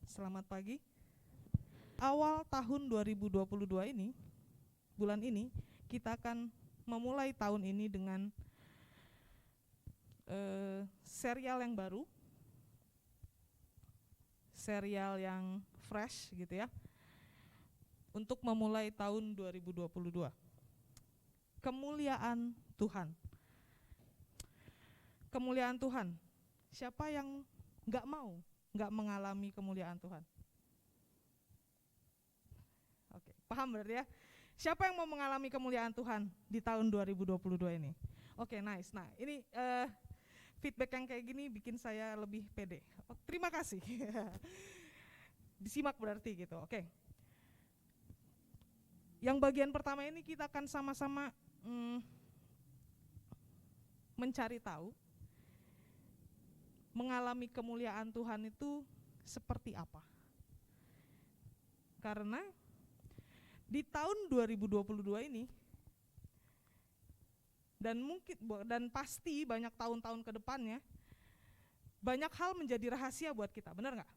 Selamat pagi. Awal tahun 2022 ini, bulan ini, kita akan memulai tahun ini dengan serial yang baru, serial yang fresh gitu ya, untuk memulai tahun 2022. Kemuliaan Tuhan. Kemuliaan Tuhan. Siapa yang nggak mengalami kemuliaan Tuhan? Oke, paham berarti ya? Siapa yang mau mengalami kemuliaan Tuhan di tahun 2022 ini? Oke, nice. Nah, ini feedback yang kayak gini bikin saya lebih pede. Terima kasih. Disimak berarti gitu. Oke. Yang bagian pertama ini kita akan sama-sama mencari tahu mengalami kemuliaan Tuhan itu seperti apa. Karena di tahun 2022 ini dan pasti banyak tahun-tahun ke depannya, banyak hal menjadi rahasia buat kita, benar nggak?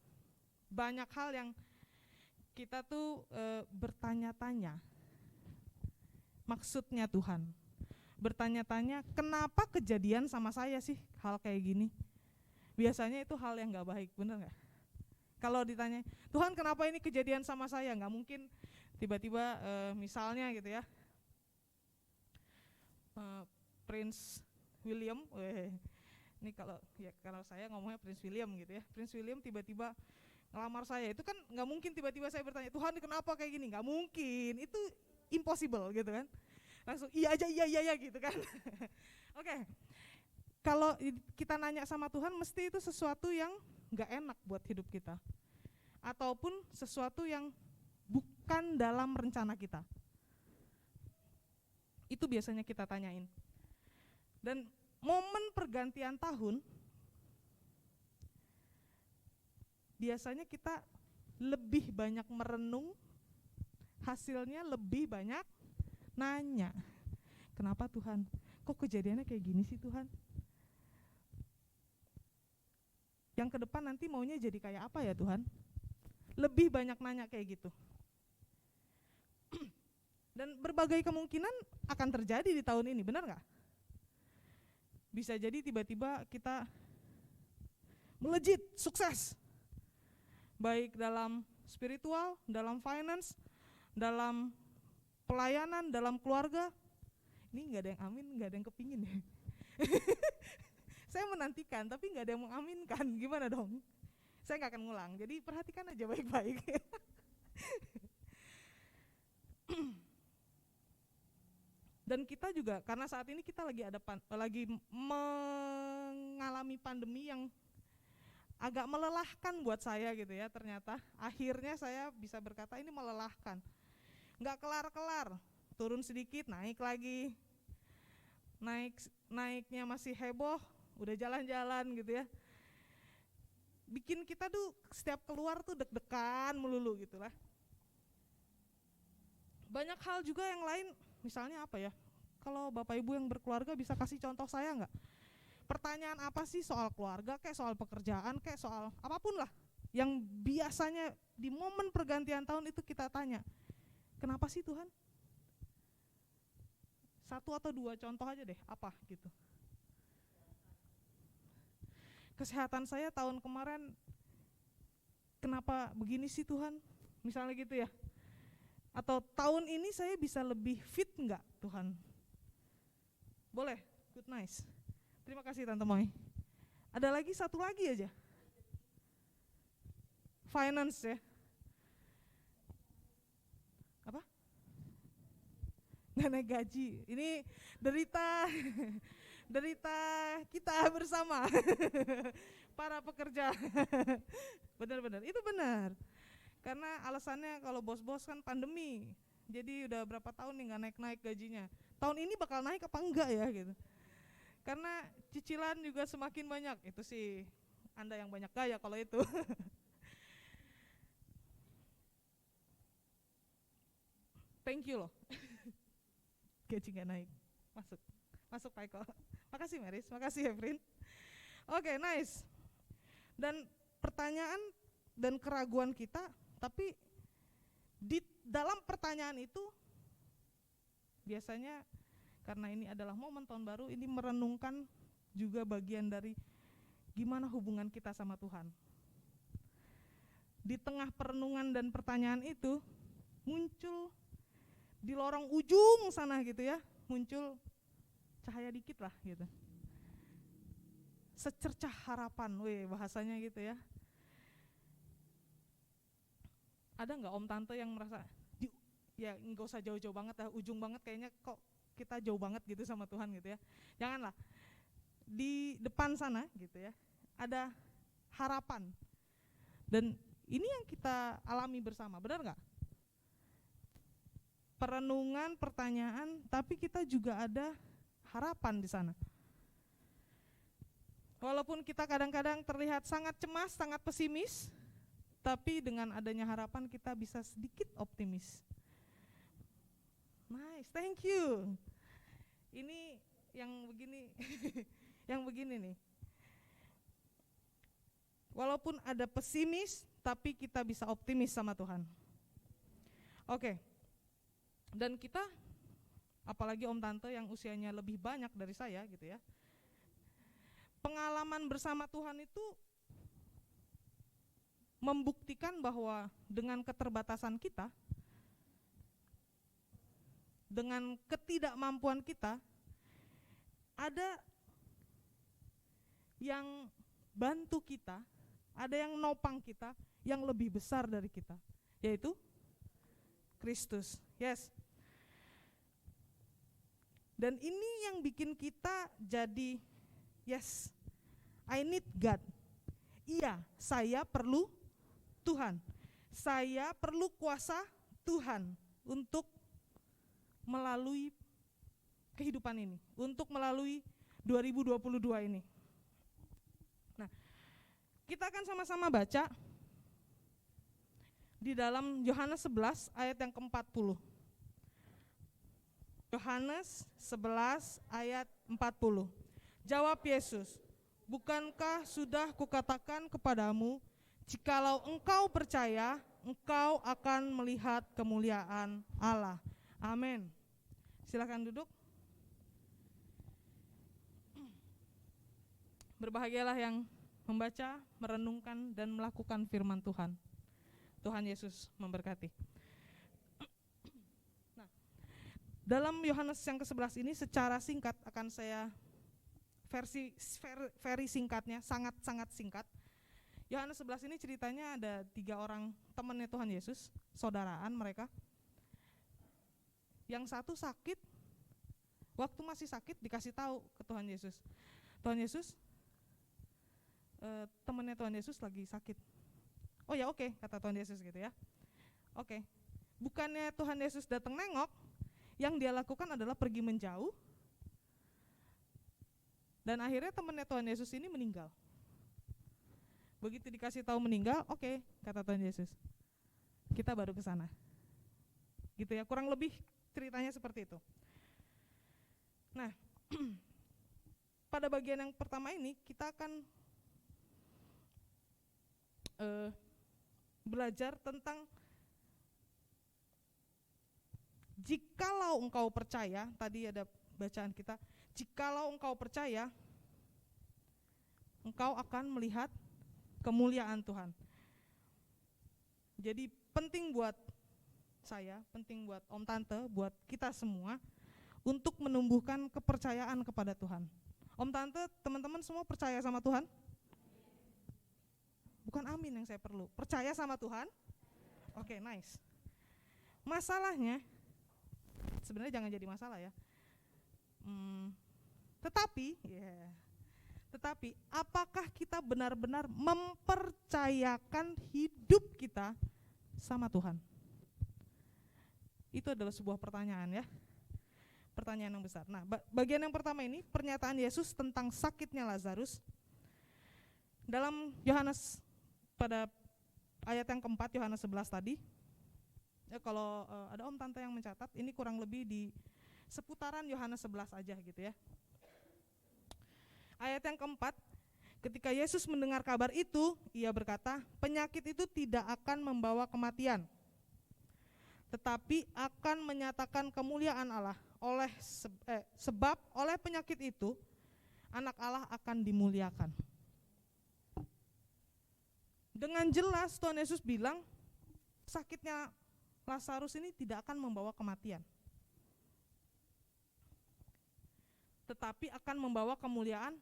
Banyak hal yang kita tuh bertanya-tanya maksudnya Tuhan, bertanya-tanya kenapa kejadian sama saya sih hal kayak gini. Biasanya itu hal yang nggak baik, benar nggak? Kalau ditanya Tuhan kenapa ini kejadian sama saya, nggak mungkin tiba-tiba misalnya gitu ya, Prince William, ini kalau saya ngomongnya Prince William gitu ya, Prince William tiba-tiba ngelamar saya, itu kan nggak mungkin tiba-tiba saya bertanya Tuhan kenapa kayak gini, nggak mungkin, itu impossible gitu kan, langsung iya aja iya gitu kan. Oke. Kalau kita nanya sama Tuhan mesti itu sesuatu yang nggak enak buat hidup kita, ataupun sesuatu yang bukan dalam rencana kita. Itu biasanya kita tanyain. Dan momen pergantian tahun biasanya kita lebih banyak merenung, hasilnya lebih banyak nanya. Kenapa Tuhan? Kok kejadiannya kayak gini sih Tuhan? Yang ke depan nanti maunya jadi kayak apa ya Tuhan? Lebih banyak nanya kayak gitu. Dan berbagai kemungkinan akan terjadi di tahun ini, benar nggak? Bisa jadi tiba-tiba kita melejit, sukses, baik dalam spiritual, dalam finance, dalam pelayanan, dalam keluarga. Ini nggak ada yang amin, nggak ada yang kepingin ya. Saya menantikan, tapi nggak ada yang mengaminkan. Gimana dong? Saya nggak akan ngulang. Jadi perhatikan aja baik-baik. Dan kita juga, karena saat ini kita lagi mengalami pandemi yang agak melelahkan buat saya gitu ya. Ternyata akhirnya saya bisa berkata ini melelahkan. Nggak kelar-kelar. Turun sedikit, naik lagi. Naiknya masih heboh. Udah jalan-jalan gitu ya, bikin kita tuh setiap keluar tuh deg-degan melulu gitu lah. Banyak hal juga yang lain, misalnya apa ya, kalau Bapak Ibu yang berkeluarga bisa kasih contoh saya nggak? Pertanyaan apa sih soal keluarga, kayak soal pekerjaan, kayak soal apapun lah, yang biasanya di momen pergantian tahun itu kita tanya, kenapa sih Tuhan? Satu atau dua contoh aja deh, apa gitu. Kesehatan saya tahun kemarin kenapa begini sih Tuhan, misalnya gitu ya. Atau tahun ini saya bisa lebih fit nggak Tuhan? Boleh, good, nice. Terima kasih Tante Moy. Ada lagi satu lagi aja, finance ya. Apa? Nggak naik gaji, ini derita kita bersama para pekerja. Benar-benar, itu benar. Karena alasannya kalau bos-bos kan pandemi, jadi udah berapa tahun nih nggak naik-naik gajinya. Tahun ini bakal naik apa enggak ya gitu. Karena cicilan juga semakin banyak. Itu sih Anda yang banyak gaya kalau itu. Thank you loh. Gaji nggak naik. Masuk Pak Eko. Makasih Meris, makasih Evrin. Oke, nice. Dan pertanyaan dan keraguan kita, tapi di dalam pertanyaan itu biasanya karena ini adalah momen tahun baru, ini merenungkan juga bagian dari gimana hubungan kita sama Tuhan. Di tengah perenungan dan pertanyaan itu muncul di lorong ujung sana gitu ya, muncul cahaya dikit lah gitu. Secercah harapan, bahasanya gitu ya. Ada nggak om tante yang merasa, ya nggak usah jauh-jauh banget lah, ujung banget kayaknya kok kita jauh banget gitu sama Tuhan gitu ya. Janganlah, di depan sana gitu ya, ada harapan. Dan ini yang kita alami bersama, benar nggak? Perenungan, pertanyaan, tapi kita juga ada harapan di sana. Walaupun kita kadang-kadang terlihat sangat cemas, sangat pesimis, tapi dengan adanya harapan kita bisa sedikit optimis. Nice, thank you. Ini yang begini, yang begini nih. Walaupun ada pesimis, tapi kita bisa optimis sama Tuhan. Oke. Dan kita, apalagi om tante yang usianya lebih banyak dari saya gitu ya, pengalaman bersama Tuhan itu membuktikan bahwa dengan keterbatasan kita, dengan ketidakmampuan kita, ada yang bantu kita, ada yang nopang kita yang lebih besar dari kita, yaitu Kristus. Yes. Dan ini yang bikin kita jadi, yes, I need God. Iya, saya perlu Tuhan. Saya perlu kuasa Tuhan untuk melalui kehidupan ini, untuk melalui 2022 ini. Nah, kita akan sama-sama baca di dalam Yohanes 11 ayat yang ke-40. Yohanes 11 ayat 40. Jawab Yesus, bukankah sudah kukatakan kepadamu, jikalau engkau percaya, engkau akan melihat kemuliaan Allah. Amin. Silakan duduk. Berbahagialah yang membaca, merenungkan, dan melakukan firman Tuhan. Tuhan Yesus memberkati. Nah, dalam Yohanes yang ke-11 ini secara singkat akan saya versi singkatnya, sangat-sangat singkat. Yohanes 11 ini ceritanya ada 3 orang temannya Tuhan Yesus, saudaraan mereka. Yang satu sakit, waktu masih sakit dikasih tahu ke Tuhan Yesus. Tuhan Yesus, temannya Tuhan Yesus lagi sakit. Oh ya oke, kata Tuhan Yesus gitu ya. Oke. Bukannya Tuhan Yesus datang nengok, yang dia lakukan adalah pergi menjauh. Dan akhirnya temannya Tuhan Yesus ini meninggal. Begitu dikasih tahu meninggal, oke, kata Tuhan Yesus. Kita baru ke sana. Gitu ya, kurang lebih ceritanya seperti itu. Nah, pada bagian yang pertama ini kita akan belajar tentang jikalau engkau percaya, tadi ada bacaan kita, jikalau engkau percaya, engkau akan melihat kemuliaan Tuhan. Jadi penting buat saya, penting buat om tante, buat kita semua untuk menumbuhkan kepercayaan kepada Tuhan. Om tante, teman-teman semua percaya sama Tuhan? Bukan amin yang saya perlu, percaya sama Tuhan? Oke, nice. Masalahnya, sebenarnya jangan jadi masalah ya. Tetapi apakah kita benar-benar mempercayakan hidup kita sama Tuhan? Itu adalah sebuah pertanyaan ya. Pertanyaan yang besar. Nah, bagian yang pertama ini pernyataan Yesus tentang sakitnya Lazarus. Dalam Yohanes pada ayat yang keempat, Yohanes 11 tadi. Ya, kalau ada om tante yang mencatat, ini kurang lebih di seputaran Yohanes 11 aja gitu ya. Ayat yang keempat, Ketika Yesus mendengar kabar itu, ia berkata, penyakit itu tidak akan membawa kematian, tetapi akan menyatakan kemuliaan Allah. Sebab oleh penyakit itu, anak Allah akan dimuliakan. Dengan jelas Tuhan Yesus bilang, sakitnya Lazarus ini tidak akan membawa kematian, tetapi akan membawa kemuliaan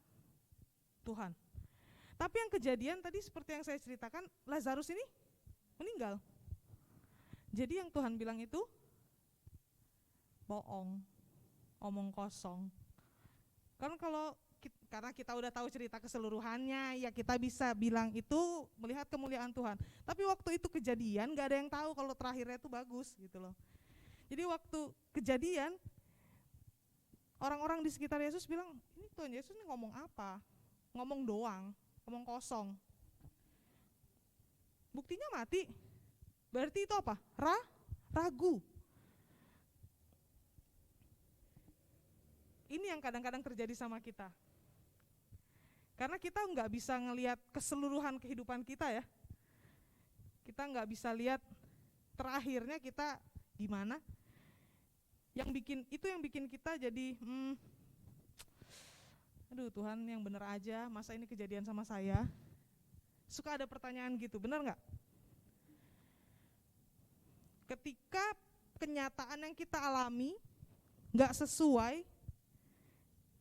Tuhan. Tapi yang kejadian tadi seperti yang saya ceritakan, Lazarus ini meninggal. Jadi yang Tuhan bilang itu bohong, omong kosong. Karena kita udah tahu cerita keseluruhannya, ya kita bisa bilang itu melihat kemuliaan Tuhan. Tapi waktu itu kejadian, gak ada yang tahu kalau terakhirnya itu bagus gitu loh. Jadi waktu kejadian, orang-orang di sekitar Yesus bilang, ini Tuhan Yesus ini ngomong apa? Ngomong doang, ngomong kosong. Buktinya mati. Berarti itu apa? Ragu. Ini yang kadang-kadang terjadi sama kita. Karena kita nggak bisa ngelihat keseluruhan kehidupan kita ya. Kita nggak bisa lihat terakhirnya kita gimana. Yang bikin kita jadi aduh Tuhan yang bener aja, masa ini kejadian sama saya? Suka ada pertanyaan gitu, bener nggak? Ketika kenyataan yang kita alami nggak sesuai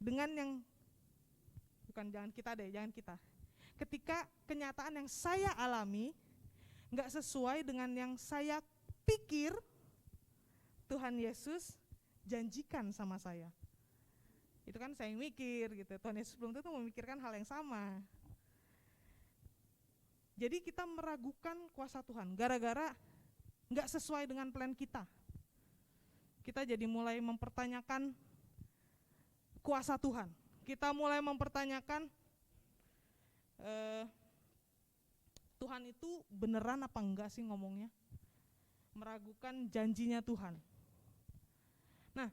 dengan yang jangan kita. Ketika kenyataan yang saya alami nggak sesuai dengan yang saya pikir Tuhan Yesus janjikan sama saya. Itu kan saya yang mikir gitu. Tuhan Yesus belum tentu memikirkan hal yang sama. Jadi kita meragukan kuasa Tuhan gara-gara nggak sesuai dengan plan kita. Kita jadi mulai mempertanyakan kuasa Tuhan. Kita mulai mempertanyakan Tuhan itu beneran apa enggak sih ngomongnya. Meragukan janjinya Tuhan. Nah,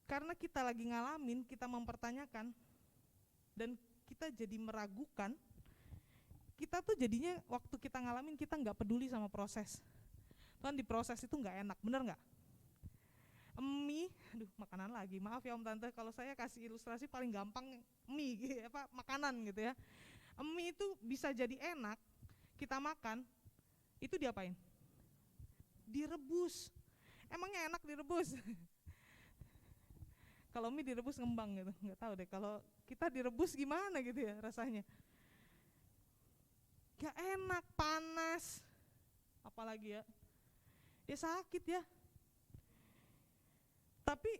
karena kita lagi ngalamin, kita mempertanyakan, dan kita jadi meragukan, kita tuh jadinya waktu kita ngalamin kita nggak peduli sama proses. Tuhan di proses itu nggak enak, bener nggak? Mie, makanan lagi, maaf ya Om Tante, kalau saya kasih ilustrasi paling gampang mie, makanan gitu ya. Mie itu bisa jadi enak, kita makan, itu diapain? Direbus. Emangnya enak direbus? Kalau mie direbus ngembang gitu, nggak tahu deh. Kalau kita direbus gimana gitu ya rasanya? Gak enak, panas, apalagi ya sakit ya. Tapi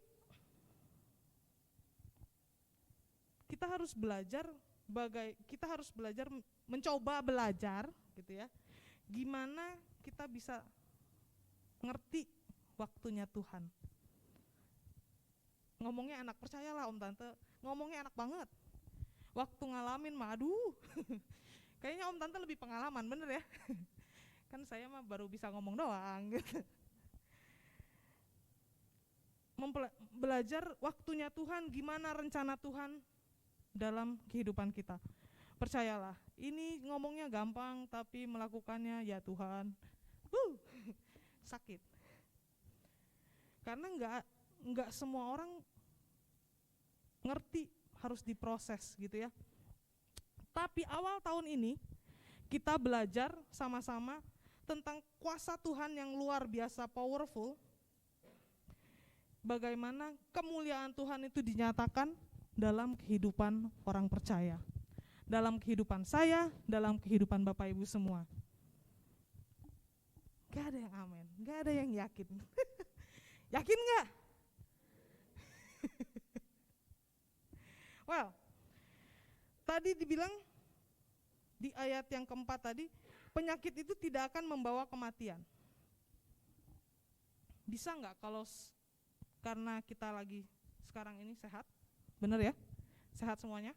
kita harus belajar mencoba belajar gitu ya. Gimana kita bisa ngerti waktunya Tuhan. Ngomongnya enak, percayalah Om Tante, ngomongnya enak banget. Waktu ngalamin mah aduh. Kayaknya Om Tante lebih pengalaman, bener ya? Kan saya mah baru bisa ngomong doang gitu. Belajar waktunya Tuhan, gimana rencana Tuhan dalam kehidupan kita. Percayalah, ini ngomongnya gampang tapi melakukannya ya Tuhan sakit. Karena enggak semua orang ngerti harus diproses gitu ya. Tapi awal tahun ini kita belajar sama-sama tentang kuasa Tuhan yang luar biasa powerful. Bagaimana kemuliaan Tuhan itu dinyatakan dalam kehidupan orang percaya, dalam kehidupan saya, dalam kehidupan Bapak Ibu semua. Gak ada yang amin, gak ada yang yakin. Yakin gak? Well, tadi dibilang di ayat yang keempat tadi, penyakit itu tidak akan membawa kematian. Bisa gak kalau karena kita lagi sekarang ini sehat, bener ya? Sehat semuanya?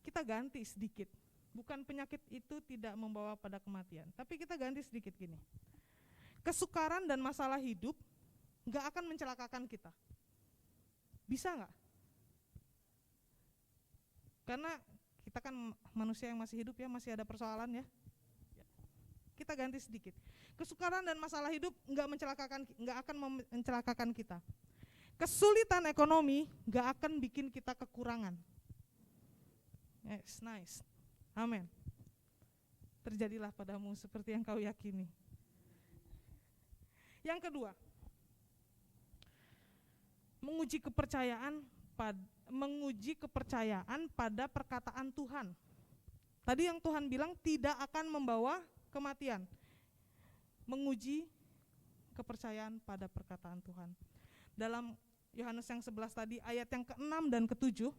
Kita ganti sedikit, bukan penyakit itu tidak membawa pada kematian, tapi kita ganti sedikit gini. Kesukaran dan masalah hidup gak akan mencelakakan kita. Bisa nggak? Karena kita kan manusia yang masih hidup ya, masih ada persoalan ya. Kita ganti sedikit. Kesukaran dan masalah hidup nggak akan mencelakakan kita. Kesulitan ekonomi nggak akan bikin kita kekurangan. Yes, nice. Amin. Terjadilah padamu seperti yang kau yakini. Yang kedua, menguji kepercayaan pada perkataan Tuhan. Tadi yang Tuhan bilang tidak akan membawa kematian. Menguji kepercayaan pada perkataan Tuhan. Dalam Yohanes yang 11 tadi ayat yang ke-6 dan ke-7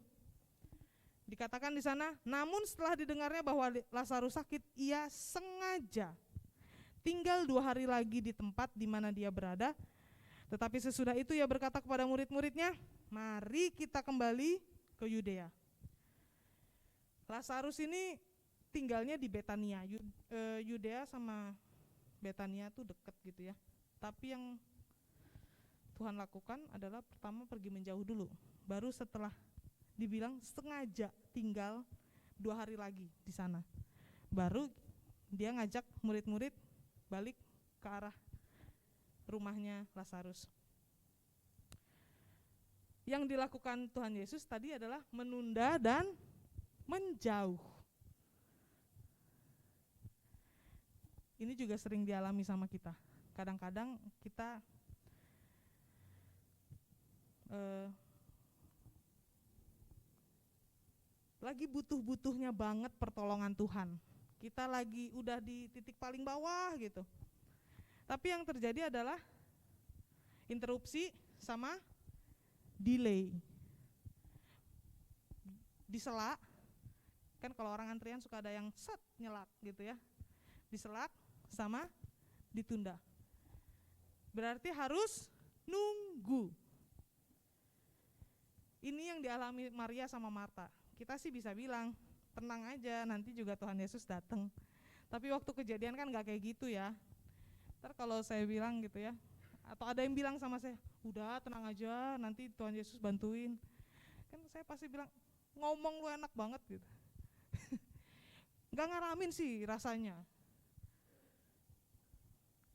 dikatakan di sana, namun setelah didengarnya bahwa Lazarus sakit, ia sengaja tinggal 2 hari lagi di tempat di mana dia berada. Tetapi sesudah itu ia berkata kepada murid-muridnya, mari kita kembali ke Yudea. Lazarus ini tinggalnya di Betania. Yudea sama Betania tuh deket gitu ya. Tapi yang Tuhan lakukan adalah pertama pergi menjauh dulu. Baru setelah dibilang sengaja tinggal 2 hari lagi di sana, baru dia ngajak murid-murid balik ke arah rumahnya Lazarus. Yang dilakukan Tuhan Yesus tadi adalah menunda dan menjauh. Ini juga sering dialami sama kita. Kadang-kadang kita lagi butuh-butuhnya banget pertolongan Tuhan. Kita lagi udah di titik paling bawah gitu. Tapi yang terjadi adalah interupsi sama delay. Disela, kan kalau orang antrian suka ada yang set nyelak gitu ya. Diselak sama ditunda. Berarti harus nunggu. Ini yang dialami Maria sama Marta. Kita sih bisa bilang, tenang aja, nanti juga Tuhan Yesus datang. Tapi waktu kejadian kan gak kayak gitu ya. Ntar kalau saya bilang gitu ya, atau ada yang bilang sama saya, udah tenang aja, nanti Tuhan Yesus bantuin. Kan saya pasti bilang, ngomong lu enak banget gitu. Gak ngalamin sih rasanya.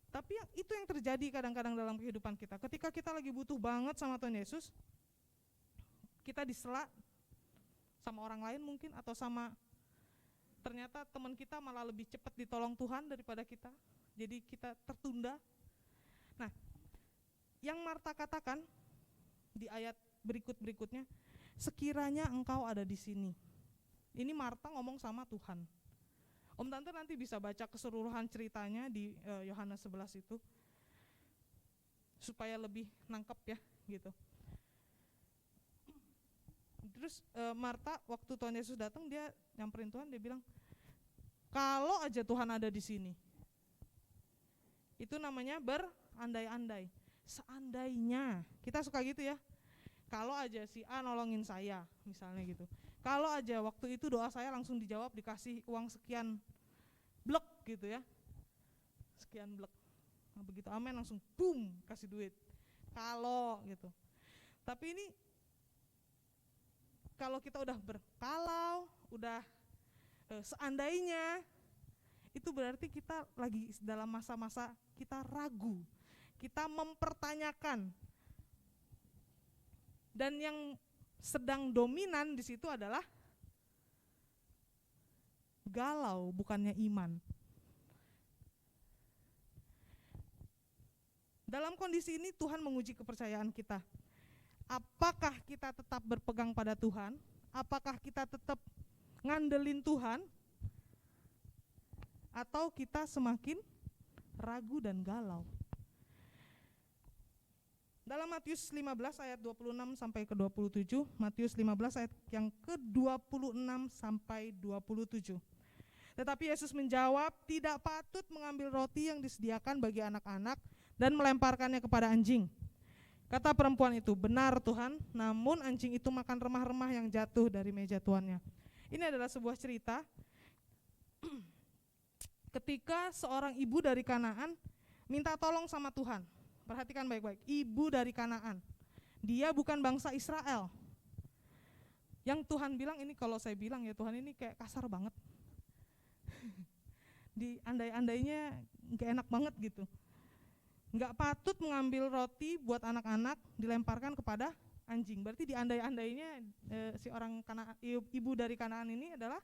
Tapi itu yang terjadi kadang-kadang dalam kehidupan kita. Ketika kita lagi butuh banget sama Tuhan Yesus, kita disela sama orang lain mungkin, atau sama ternyata teman kita malah lebih cepat ditolong Tuhan daripada kita, jadi kita tertunda. Nah, yang Marta katakan di ayat berikutnya, sekiranya engkau ada di sini. Ini Marta ngomong sama Tuhan. Om Tante nanti bisa baca keseluruhan ceritanya di Yohanes 11 itu, supaya lebih nangkep ya gitu. Terus Marta waktu Tuhan Yesus datang, dia nyamperin Tuhan, dia bilang, kalau aja Tuhan ada di sini. Itu namanya berandai-andai. Seandainya, kita suka gitu ya. Kalau aja si A nolongin saya, misalnya gitu. Kalau aja waktu itu doa saya langsung dijawab, dikasih uang sekian blek gitu ya. Sekian blek. Nah, begitu amin langsung boom kasih duit. Kalau gitu. Tapi ini kalau kita udah berkalau, udah seandainya, itu berarti kita lagi dalam masa-masa kita ragu, kita mempertanyakan. Dan yang sedang dominan di situ adalah galau, bukannya iman. Dalam kondisi ini Tuhan menguji kepercayaan kita. Apakah kita tetap berpegang pada Tuhan? Apakah kita tetap ngandelin Tuhan? Atau kita semakin ragu dan galau? Dalam Matius 15 ayat 26 sampai ke 27, Matius 15 ayat yang ke-26 sampai 27. Tetapi Yesus menjawab, tidak patut mengambil roti yang disediakan bagi anak-anak dan melemparkannya kepada anjing. Kata perempuan itu, benar Tuhan, namun anjing itu makan remah-remah yang jatuh dari meja tuannya. Ini adalah sebuah cerita ketika seorang ibu dari Kanaan minta tolong sama Tuhan. Perhatikan baik-baik, ibu dari Kanaan. Dia bukan bangsa Israel. Yang Tuhan bilang ini, kalau saya bilang ya Tuhan ini kayak kasar banget. Di andai-andainya gak enak banget gitu. Gak patut mengambil roti buat anak-anak dilemparkan kepada anjing. Berarti di andai-andainya si orang ibu dari Kanaan ini adalah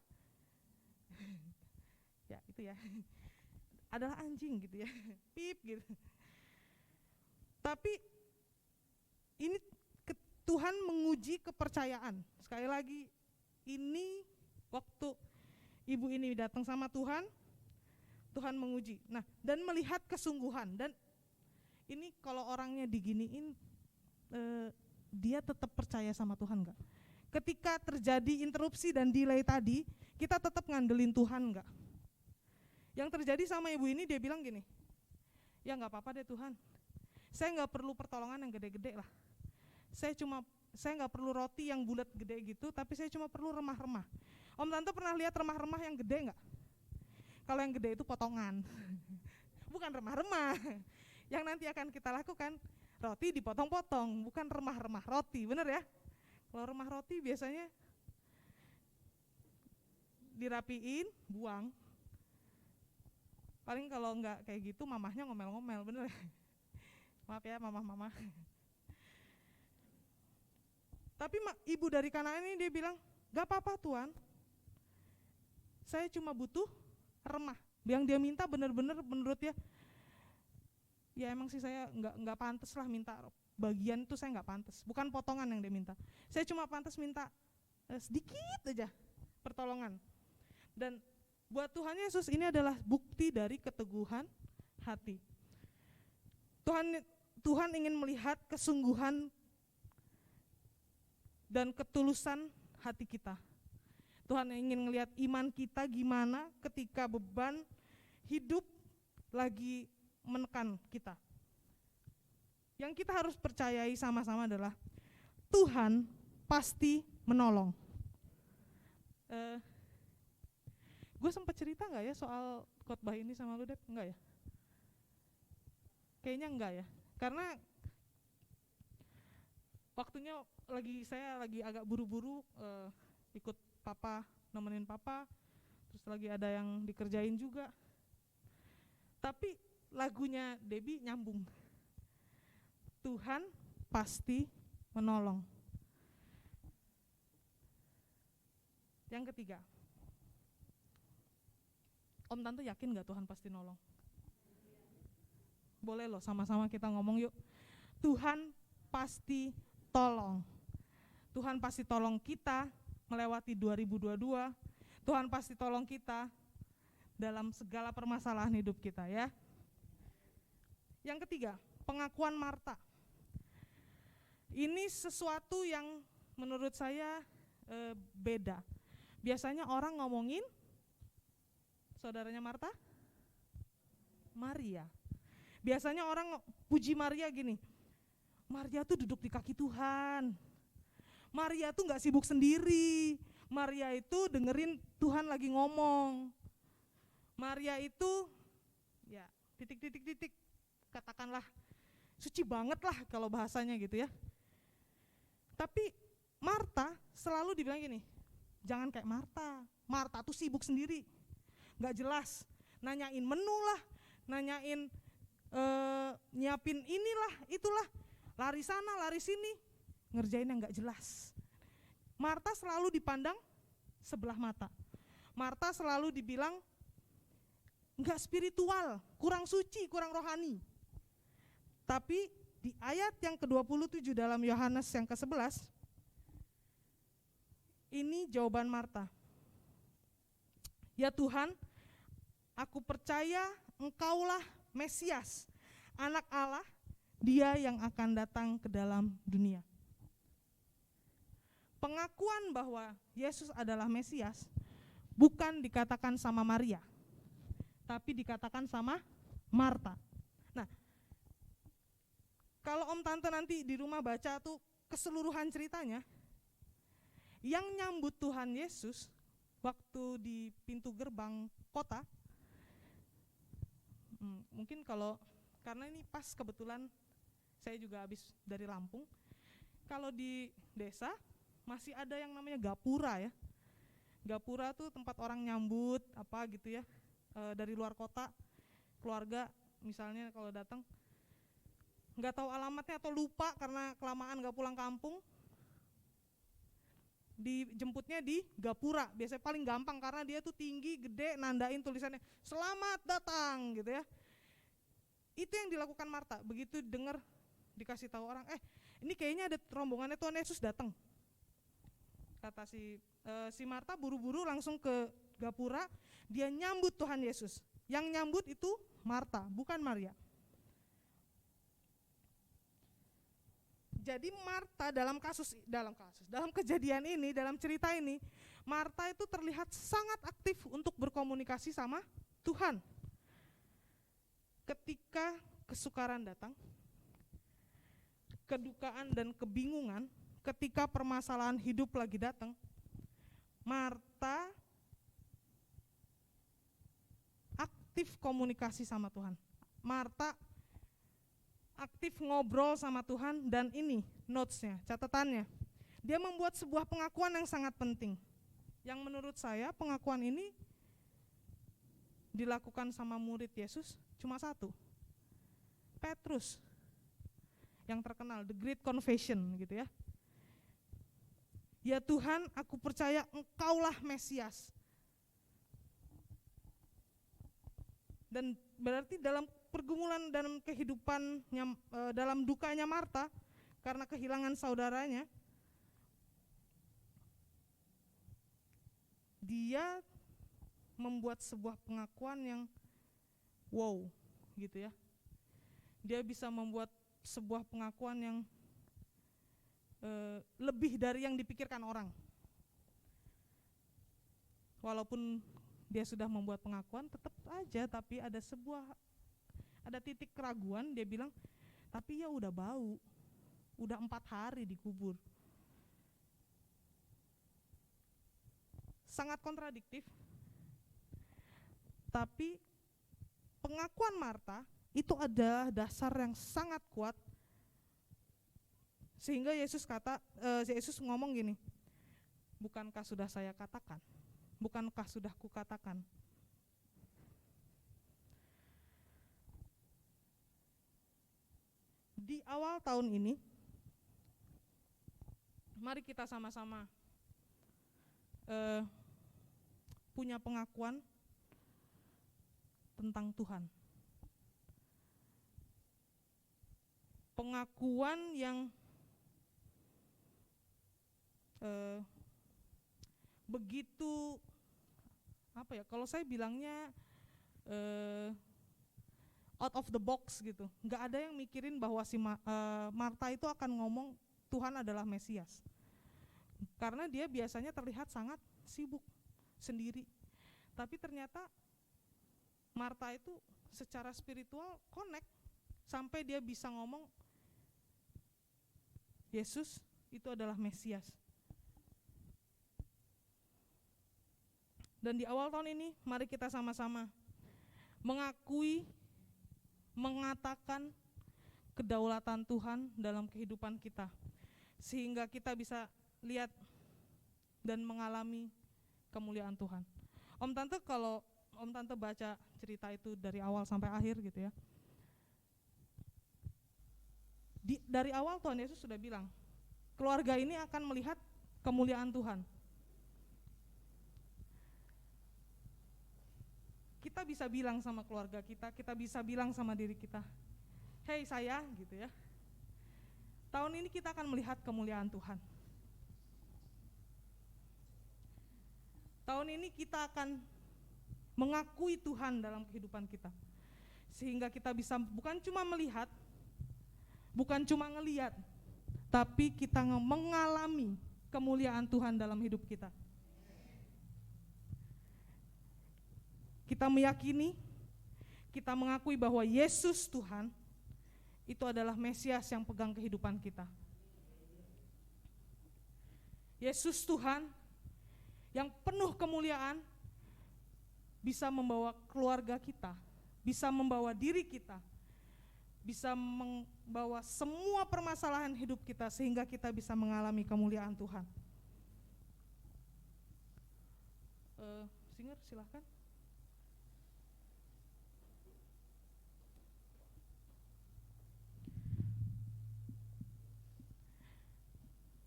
ya itu ya adalah anjing gitu ya. Pip gitu. Tapi ini Tuhan menguji kepercayaan. Sekali lagi, ini waktu ibu ini datang sama Tuhan, Tuhan menguji. Nah, dan melihat kesungguhan. Dan ini kalau orangnya diginiin, dia tetap percaya sama Tuhan enggak? Ketika terjadi interupsi dan delay tadi, kita tetap ngandelin Tuhan enggak? Yang terjadi sama ibu ini, dia bilang gini, ya enggak apa-apa deh Tuhan, saya enggak perlu pertolongan yang gede-gede lah. Saya nggak perlu roti yang bulat gede gitu, tapi saya cuma perlu remah-remah. Om Tante pernah lihat remah-remah yang gede nggak? Kalau yang gede itu potongan, bukan remah-remah. Yang nanti akan kita lakukan, roti dipotong-potong, bukan remah-remah roti, bener ya? Kalau remah roti biasanya dirapiin, buang. Paling kalau nggak kayak gitu, mamahnya ngomel-ngomel, bener ya? Maaf ya mamah-mamah. Tapi ibu dari Kanaan ini dia bilang, gak apa-apa Tuhan, saya cuma butuh remah. Yang dia minta benar-benar menurut dia, ya emang sih saya nggak pantas lah minta bagian itu, saya nggak pantas. Bukan potongan yang dia minta, saya cuma pantas minta sedikit aja pertolongan. Dan buat Tuhan Yesus ini adalah bukti dari keteguhan hati. Tuhan ingin melihat kesungguhan dan ketulusan hati kita. Tuhan ingin melihat iman kita gimana ketika beban hidup lagi menekan kita. Yang kita harus percayai sama-sama adalah Tuhan pasti menolong. Gue sempat cerita gak ya soal khotbah ini sama lu, Dep? Enggak ya? Kayaknya enggak ya, karena waktunya saya lagi agak buru-buru, ikut papa, nemenin papa, terus lagi ada yang dikerjain juga. Tapi lagunya Debbie nyambung. Tuhan pasti menolong. Yang ketiga, Om Tante yakin gak Tuhan pasti nolong? Boleh loh sama-sama kita ngomong yuk. Tuhan pasti tolong. Tuhan pasti tolong kita melewati 2022. Tuhan pasti tolong kita dalam segala permasalahan hidup kita ya. Yang ketiga, pengakuan Marta. Ini sesuatu yang menurut saya beda. Biasanya orang ngomongin saudaranya Marta, Maria. Biasanya orang puji Maria gini, Maria tuh duduk di kaki Tuhan, Maria tuh gak sibuk sendiri, Maria itu dengerin Tuhan lagi ngomong, Maria itu ya titik-titik-titik, katakanlah suci banget lah kalau bahasanya gitu ya. Tapi Marta selalu dibilang gini, jangan kayak Marta, Marta tuh sibuk sendiri, gak jelas, nanyain menu lah, nanyain nyiapin inilah, itulah, lari sana, lari sini, ngerjain yang gak jelas. Marta selalu dipandang sebelah mata. Marta selalu dibilang gak spiritual, kurang suci, kurang rohani. Tapi di ayat yang ke-27 dalam Yohanes yang ke-11, ini jawaban Marta. Ya Tuhan, aku percaya Engkaulah Mesias, anak Allah, Dia yang akan datang ke dalam dunia. Pengakuan bahwa Yesus adalah Mesias bukan dikatakan sama Maria, tapi dikatakan sama Marta. Nah, kalau Om Tante nanti di rumah baca tuh keseluruhan ceritanya, yang nyambut Tuhan Yesus waktu di pintu gerbang kota, mungkin kalau karena ini pas kebetulan saya juga habis dari Lampung, Kalau di desa masih ada yang namanya gapura ya. Gapura tuh tempat orang nyambut apa gitu ya, dari luar kota, keluarga misalnya kalau datang nggak tahu alamatnya atau lupa karena kelamaan nggak pulang kampung, dijemputnya di gapura. Biasanya paling gampang karena dia tuh tinggi, gede, nandain tulisannya selamat datang gitu ya. Itu yang dilakukan Marta. Begitu dengar dikasih tahu orang, ini kayaknya ada rombongannya Tuhan Yesus datang. Kata si Marta buru-buru langsung ke gapura, dia nyambut Tuhan Yesus. Yang nyambut itu Marta, bukan Maria. Jadi Marta dalam kejadian ini, dalam cerita ini, Marta itu terlihat sangat aktif untuk berkomunikasi sama Tuhan. Ketika kesukaran datang, kedukaan dan kebingungan, ketika permasalahan hidup lagi datang, Marta aktif komunikasi sama Tuhan. Marta aktif ngobrol sama Tuhan, dan ini notes-nya, catatannya. Dia membuat sebuah pengakuan yang sangat penting. Yang menurut saya pengakuan ini dilakukan sama murid Yesus cuma satu, Petrus, yang terkenal, the great confession gitu ya. Ya Tuhan, aku percaya Engkaulah Mesias. Dan berarti dalam pergumulan dalam kehidupannya, dalam dukanya Marta karena kehilangan saudaranya, dia membuat sebuah pengakuan yang wow gitu ya. Dia bisa membuat sebuah pengakuan yang lebih dari yang dipikirkan orang. Walaupun dia sudah membuat pengakuan, tetap aja tapi ada titik keraguan. Dia bilang, tapi ya udah bau, udah 4 hari dikubur. Sangat kontradiktif. Tapi pengakuan Marta itu ada dasar yang sangat kuat, sehingga Yesus ngomong gini, bukankah sudah saya katakan, bukankah sudah kukatakan. Di awal tahun ini, mari kita sama-sama punya pengakuan tentang Tuhan. Pengakuan yang begitu apa ya, kalau saya bilangnya out of the box gitu. Nggak ada yang mikirin bahwa Marta itu akan ngomong Tuhan adalah Mesias, karena dia biasanya terlihat sangat sibuk sendiri. Tapi ternyata Marta itu secara spiritual connect sampai dia bisa ngomong Yesus itu adalah Mesias. Dan di awal tahun ini, mari kita sama-sama mengakui, mengatakan kedaulatan Tuhan dalam kehidupan kita, sehingga kita bisa lihat dan mengalami kemuliaan Tuhan. Om Tante, kalau Om Tante baca cerita itu dari awal sampai akhir gitu ya, dari awal Tuhan Yesus sudah bilang, keluarga ini akan melihat kemuliaan Tuhan. Kita bisa bilang sama keluarga kita bisa bilang sama diri kita, hey saya gitu ya, tahun ini kita akan melihat kemuliaan Tuhan. Tahun ini kita akan mengakui Tuhan dalam kehidupan kita, sehingga kita bisa bukan cuma melihat, bukan cuma ngelihat, tapi kita mengalami kemuliaan Tuhan dalam hidup kita. Kita meyakini, kita mengakui bahwa Yesus Tuhan itu adalah Mesias yang pegang kehidupan kita. Yesus Tuhan yang penuh kemuliaan bisa membawa keluarga kita, bisa membawa diri kita bisa membawa semua permasalahan hidup kita sehingga kita bisa mengalami kemuliaan Tuhan. Singer silahkan.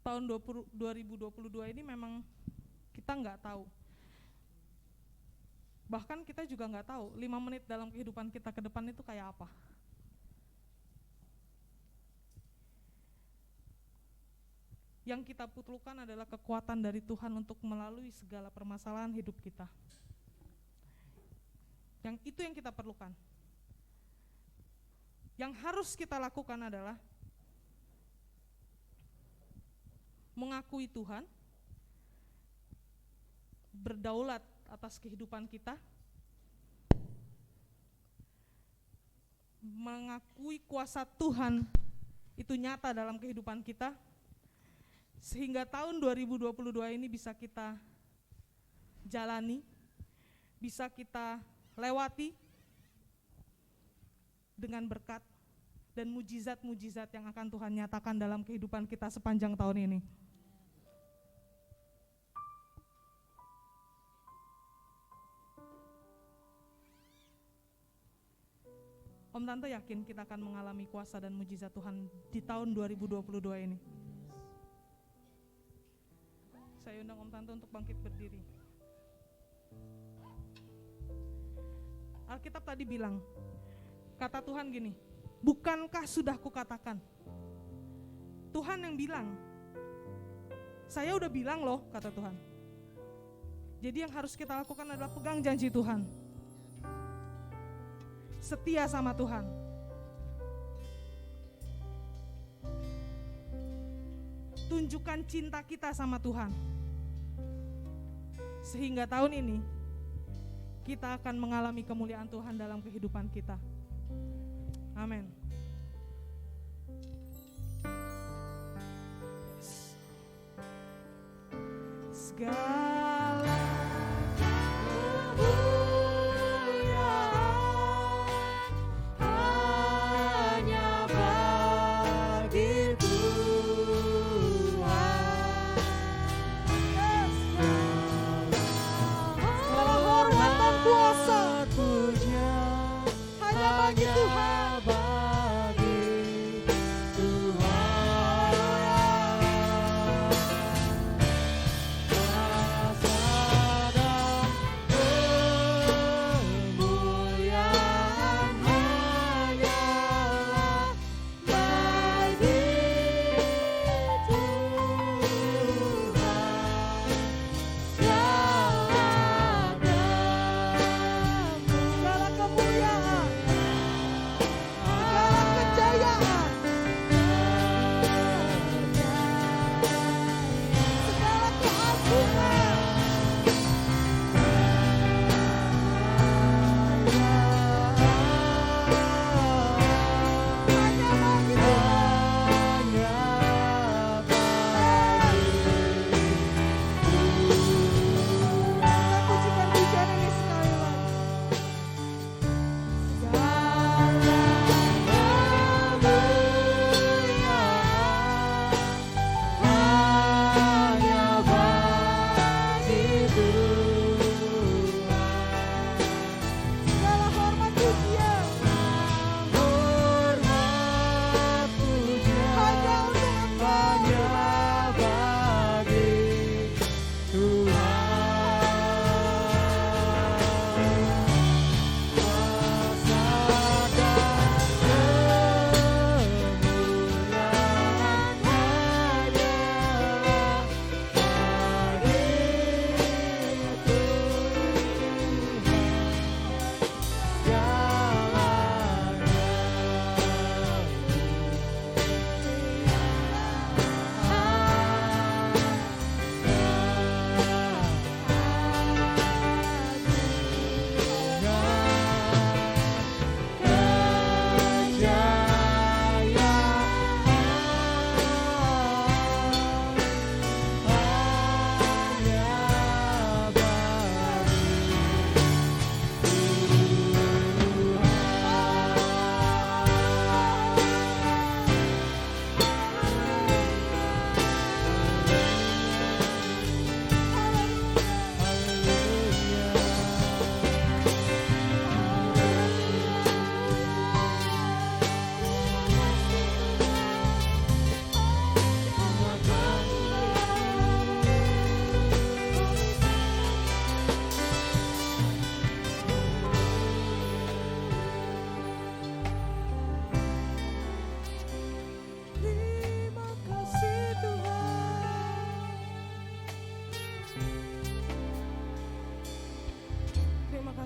Tahun 2022 ini memang kita nggak tahu. Bahkan kita juga nggak tahu 5 menit dalam kehidupan kita ke depan itu kayak apa. Yang kita butuhkan adalah kekuatan dari Tuhan untuk melalui segala permasalahan hidup kita. Itu yang kita perlukan. Yang harus kita lakukan adalah mengakui Tuhan, berdaulat atas kehidupan kita, mengakui kuasa Tuhan itu nyata dalam kehidupan kita, sehingga tahun 2022 ini bisa kita jalani, bisa kita lewati dengan berkat dan mujizat-mujizat yang akan Tuhan nyatakan dalam kehidupan kita sepanjang tahun ini. Om Tante yakin kita akan mengalami kuasa dan mujizat Tuhan di tahun 2022 ini. Saya undang Om Tante untuk bangkit berdiri. Alkitab tadi bilang, kata Tuhan gini, bukankah sudah kukatakan? Tuhan yang bilang, saya udah bilang loh, kata Tuhan. Jadi yang harus kita lakukan adalah pegang janji Tuhan, setia sama Tuhan. Tunjukkan cinta kita sama Tuhan, sehingga tahun ini kita akan mengalami kemuliaan Tuhan dalam kehidupan kita. Amin. Segala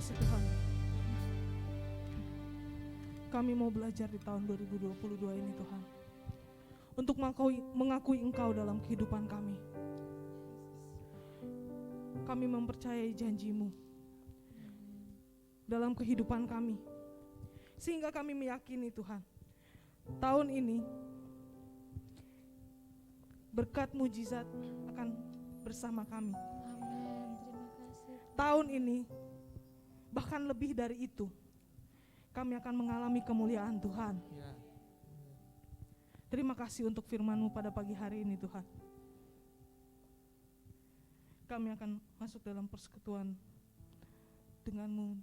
kasih Tuhan. Kami mau belajar di tahun 2022 ini Tuhan, untuk mengakui Engkau dalam kehidupan kami. Kami mempercayai janji-Mu dalam kehidupan kami, sehingga kami meyakini Tuhan, tahun ini berkat mujizat akan bersama kami. Amin. Terima kasih. Tahun ini bahkan lebih dari itu, kami akan mengalami kemuliaan Tuhan. Ya. Terima kasih untuk firman-Mu pada pagi hari ini Tuhan. Kami akan masuk dalam persekutuan dengan-Mu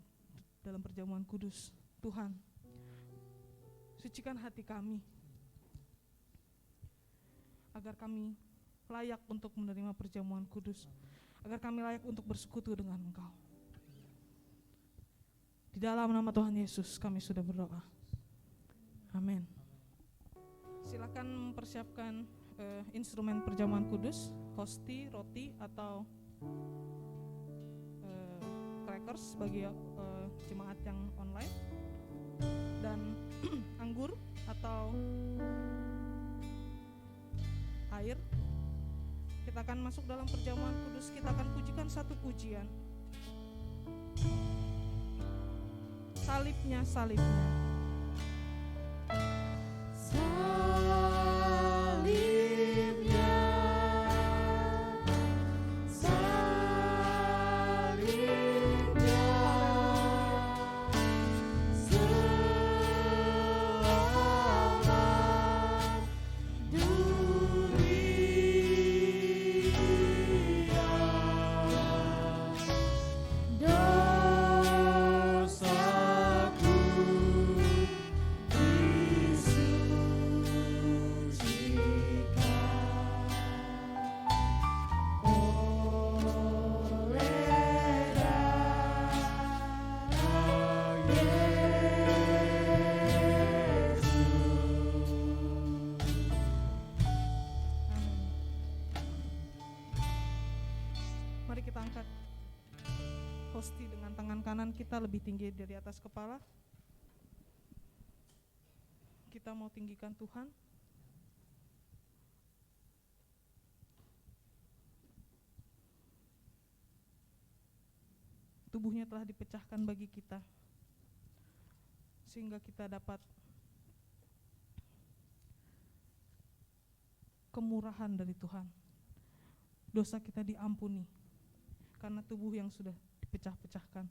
dalam perjamuan kudus. Tuhan, sucikan hati kami, agar kami layak untuk menerima perjamuan kudus, agar kami layak untuk bersekutu dengan Engkau. Di dalam nama Tuhan Yesus kami sudah berdoa. Amin. Silakan mempersiapkan instrumen perjamuan kudus, hosti, roti atau crackers bagi jemaat yang online, dan anggur atau air. Kita akan masuk dalam perjamuan kudus. Kita akan pujikan satu pujian. Salibnya, salibnya. Mari kita angkat hosti dengan tangan kanan kita lebih tinggi dari atas kepala. Kita mau tinggikan Tuhan. Tubuhnya telah dipecahkan bagi kita, sehingga kita dapat kemurahan dari Tuhan. Dosa kita diampuni karena tubuh yang sudah dipecah-pecahkan.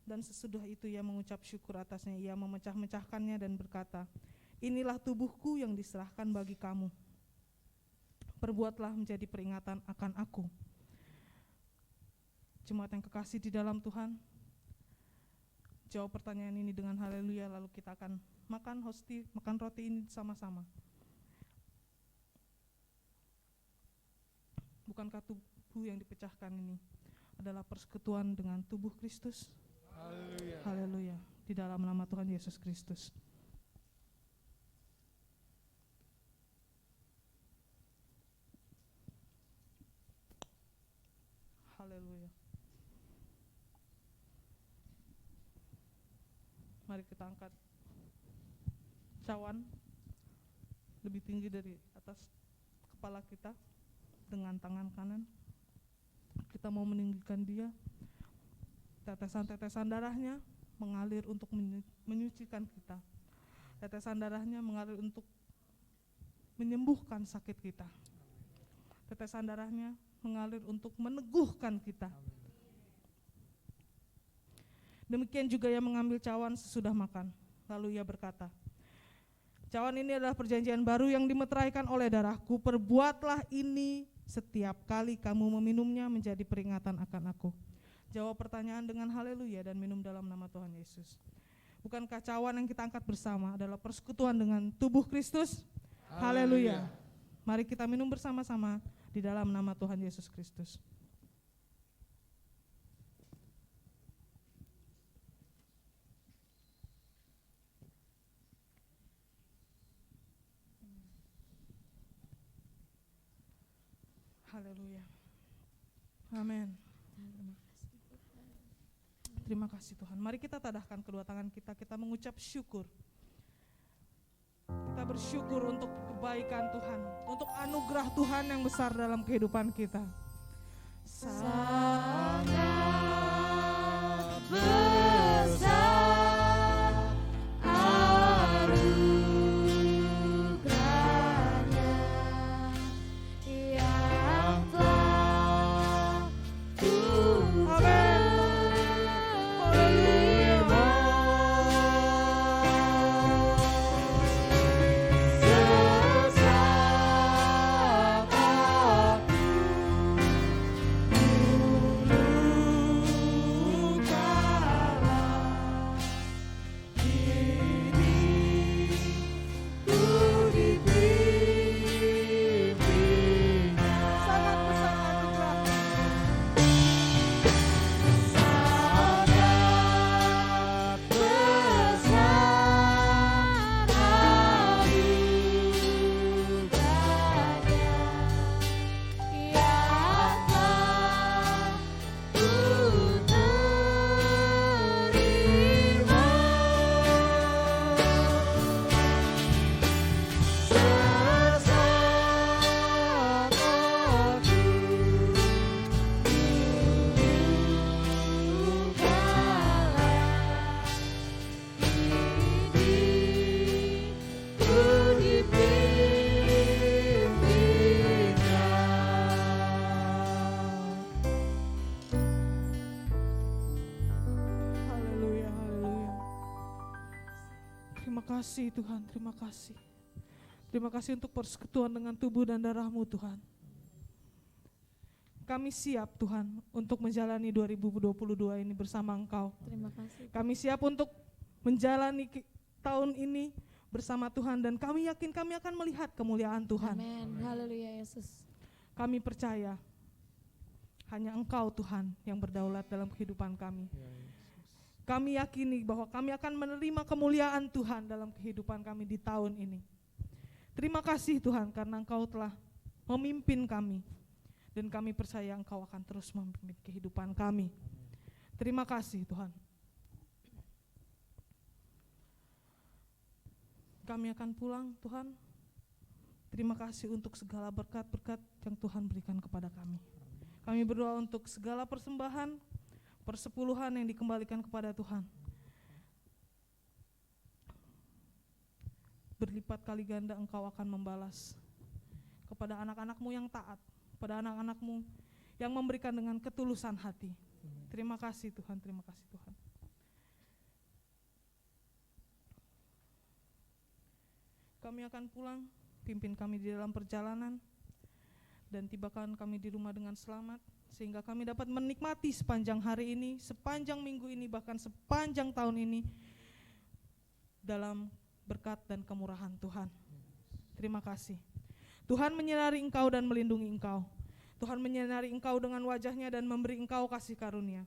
Dan sesudah itu ia mengucap syukur atasnya, ia memecah-mecahkannya dan berkata, inilah tubuhku yang diserahkan bagi kamu. Perbuatlah menjadi peringatan akan aku. Jemaat yang kekasih di dalam Tuhan, jawab pertanyaan ini dengan haleluya, lalu kita akan makan hosti, makan roti ini sama-sama. Bukankah tubuh yang dipecahkan ini adalah persekutuan dengan tubuh Kristus? Haleluya. Haleluya. Di dalam nama Tuhan Yesus Kristus. Haleluya. Mari kita angkat cawan lebih tinggi dari atas kepala kita dengan tangan kanan. Kita mau meninggikan dia. Tetesan-tetesan darahnya mengalir untuk menyucikan kita. Tetesan darahnya mengalir untuk menyembuhkan sakit kita. Tetesan darahnya mengalir untuk meneguhkan kita. Demikian juga ia mengambil cawan sesudah makan. Lalu ia berkata, cawan ini adalah perjanjian baru yang dimeteraikan oleh darahku. Perbuatlah ini setiap kali kamu meminumnya menjadi peringatan akan aku. Jawab pertanyaan dengan haleluya dan minum dalam nama Tuhan Yesus. Bukankah cawan yang kita angkat bersama adalah persekutuan dengan tubuh Kristus? Haleluya. Mari kita minum bersama-sama di dalam nama Tuhan Yesus Kristus. Haleluya. Amin. Terima kasih Tuhan. Mari kita tadahkan kedua tangan kita, kita mengucap syukur. Kita bersyukur untuk kebaikan Tuhan, untuk anugerah Tuhan yang besar dalam kehidupan kita. Sangat besar anugerahnya yang telah Tuhan terima. Sesat aku Terima kasih Tuhan, terima kasih. Terima kasih untuk persekutuan dengan tubuh dan darah-Mu Tuhan. Kami siap Tuhan untuk menjalani 2022 ini bersama Engkau. Terima kasih. Kami siap untuk menjalani tahun ini bersama Tuhan dan kami yakin kami akan melihat kemuliaan Tuhan. Amin. Haleluya Yesus. Kami percaya hanya Engkau Tuhan yang berdaulat dalam kehidupan kami. Kami yakini bahwa kami akan menerima kemuliaan Tuhan dalam kehidupan kami di tahun ini. Terima kasih Tuhan karena Engkau telah memimpin kami dan kami percaya Engkau akan terus memimpin kehidupan kami. Terima kasih Tuhan. Kami akan pulang Tuhan. Terima kasih untuk segala berkat-berkat yang Tuhan berikan kepada kami. Kami berdoa untuk segala persembahan, persepuluhan yang dikembalikan kepada Tuhan. Berlipat kali ganda Engkau akan membalas kepada anak-anak-Mu yang taat, kepada anak-anak-Mu yang memberikan dengan ketulusan hati. Terima kasih Tuhan, terima kasih Tuhan. Kami akan pulang, pimpin kami di dalam perjalanan, dan tibakan kami di rumah dengan selamat, sehingga kami dapat menikmati sepanjang hari ini, sepanjang minggu ini, bahkan sepanjang tahun ini, dalam berkat dan kemurahan Tuhan. Terima kasih. Tuhan menyinari Engkau dan melindungi Engkau. Tuhan menyinari Engkau dengan wajahnya dan memberi Engkau kasih karunia.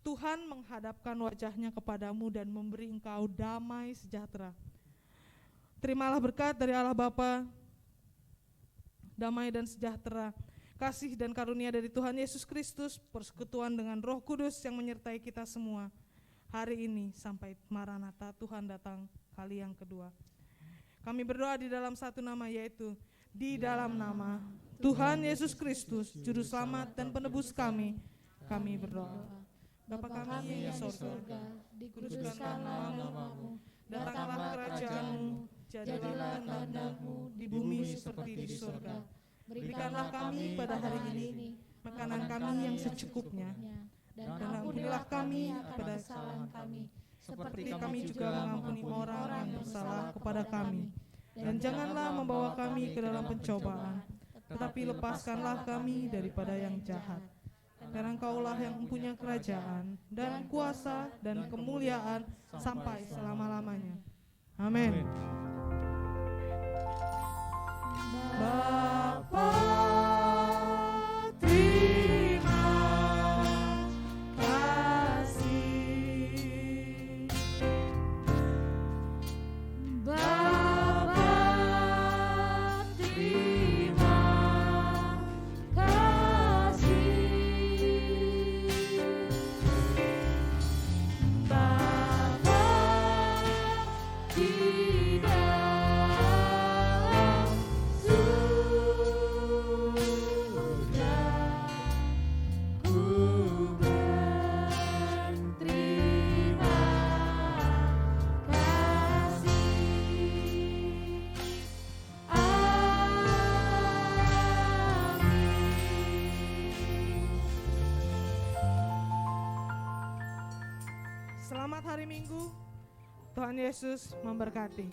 Tuhan menghadapkan wajahnya kepadamu dan memberi Engkau damai sejahtera. Terimalah berkat dari Allah Bapa, damai dan sejahtera, kasih dan karunia dari Tuhan Yesus Kristus, persekutuan dengan Roh Kudus yang menyertai kita semua hari ini sampai Maranatha, Tuhan datang kali yang kedua. Kami berdoa di dalam satu nama, yaitu di dalam nama Tuhan Yesus Kristus, Juru Selamat dan Penebus kami berdoa. Bapa kami yang di surga, dikuduskanlah namamu, datanglah kerajaanmu, jadilah kehendak-Mu di bumi seperti di surga. Berikanlah kami pada hari ini makanan kami yang secukupnya, dan ampunilah kami pada kesalahan kami, seperti kami juga mengampuni orang yang bersalah kepada kami. Dan janganlah membawa kami ke dalam pencobaan, tetapi lepaskanlah kami daripada yang jahat. Karena Engkaulah yang mempunyai kerajaan dan kuasa dan kemuliaan sampai selama-lamanya. Amin. Bapa, terima kasih. Bapa, terima kasih. Selamat hari Minggu. Tuhan Yesus memberkati.